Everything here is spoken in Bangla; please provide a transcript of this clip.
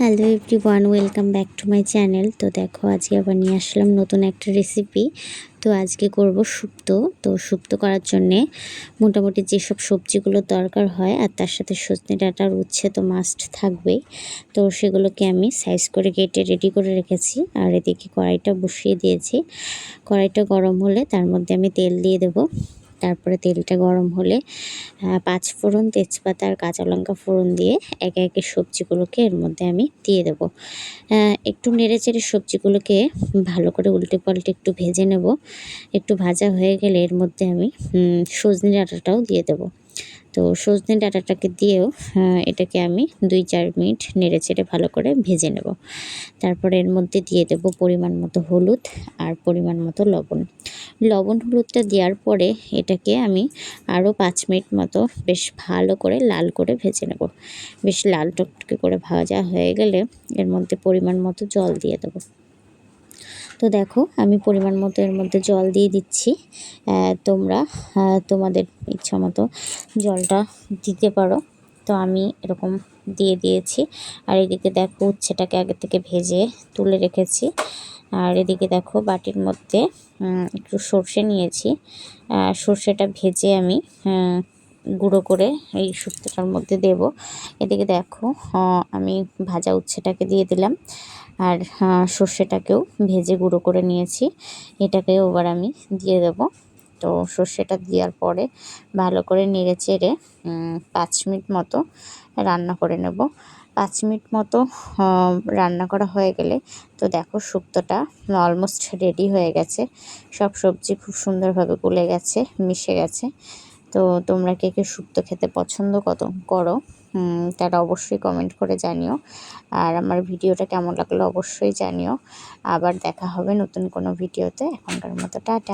Hello everyone, welcome back to my channel. তো দেখো আজকে আবার নিয়ে আসলাম নতুন একটা রেসিপি। তো আজকে করব শুক্তো। তো শুক্তো করার জন্যে মোটামুটি যেসব সবজিগুলো দরকার হয় আর তার সাথে সজনে ডাঁটার উচ্ছে তো মাস্ট থাকবেই। তো সেগুলোকে আমি সাইজ করে কেটে রেডি করে রেখেছি। আর এদিকে কড়াইটা বসিয়ে দিয়েছি। কড়াইটা গরম হলে তার মধ্যে আমি তেল দিয়ে দেবো। তারপরে তেলটা গরম হলে পাঁচ ফোড়ন, তেজপাতা আর কাঁচা লঙ্কা ফোড়ন দিয়ে একে একে সবজিগুলোকে এর মধ্যে আমি দিয়ে দেব। একটু নেড়েচেড়ে সবজিগুলোকে ভালো করে উল্টে পাল্টে একটু ভেজে নেব। একটু ভাজা হয়ে গেলে এর মধ্যে আমি সজনে ডাঁটাটাও দিয়ে দেব। তো সজনে ডাঁটাটাকে দিয়েও এটাকে আমি 2-4 মিনিট নেড়েচেড়ে ভালো করে ভেজে নেব। তারপরে এর মধ্যে দিয়ে দেব পরিমাণ মতো হলুদ আর পরিমাণ মতো লবণ। লবণ হলুদটা দেওয়ার পরে এটাকে আমি আরও 5 মিনিট মতো বেশ ভালো করে লাল করে ভেজে নেব। বেশ লাল টকটকে করে ভাজা হয়ে গেলে এর মধ্যে পরিমাণ মতো জল দিয়ে দেবো। তো দেখো আমি পরিমাণ মতো এর মধ্যে জল দিয়ে দিচ্ছি। তোমরা তোমাদের ইচ্ছা মতো জলটা দিতে পারো। তো আমি এরকম দিয়ে দিয়েছি। আর এদিকে দেখো উচ্ছেটাকে আগে থেকে ভেজে তুলে রেখেছি। আর এদিকে দেখো বাটির মধ্যে একটু সর্ষে নিয়েছি। সর্ষেটা ভেজে আমি গুঁড়ো করে এই শুক্তোটার মধ্যে দেব। এদিকে দেখো আমি ভাজা উচ্ছেটাকে দিয়ে দিলাম। আর সর্ষেটাকেও ভেজে গুঁড়ো করে নিয়েছি, এটাকেও এবার আমি দিয়ে দেব। তো সর্ষেটা দেওয়ার পরে ভালো করে নেড়ে চেড়ে 5 মিনিট মতো রান্না করে নেব। 5 মিনিট মতো রান্না করা হয়ে গেলে তো দেখো শুক্তোটা অলমোস্ট রেডি হয়ে গেছে। সব সবজি খুব সুন্দরভাবে গলে গেছে, মিশে গেছে। তো তোমরা কে কে শুক্তো খেতে পছন্দ করো তারা অবশ্যই কমেন্ট করে জানিও। আর আমার ভিডিওটা কেমন লাগলো অবশ্যই জানিও। আবার দেখা হবে নতুন কোনো ভিডিওতে। এখনকার মতো টাটা।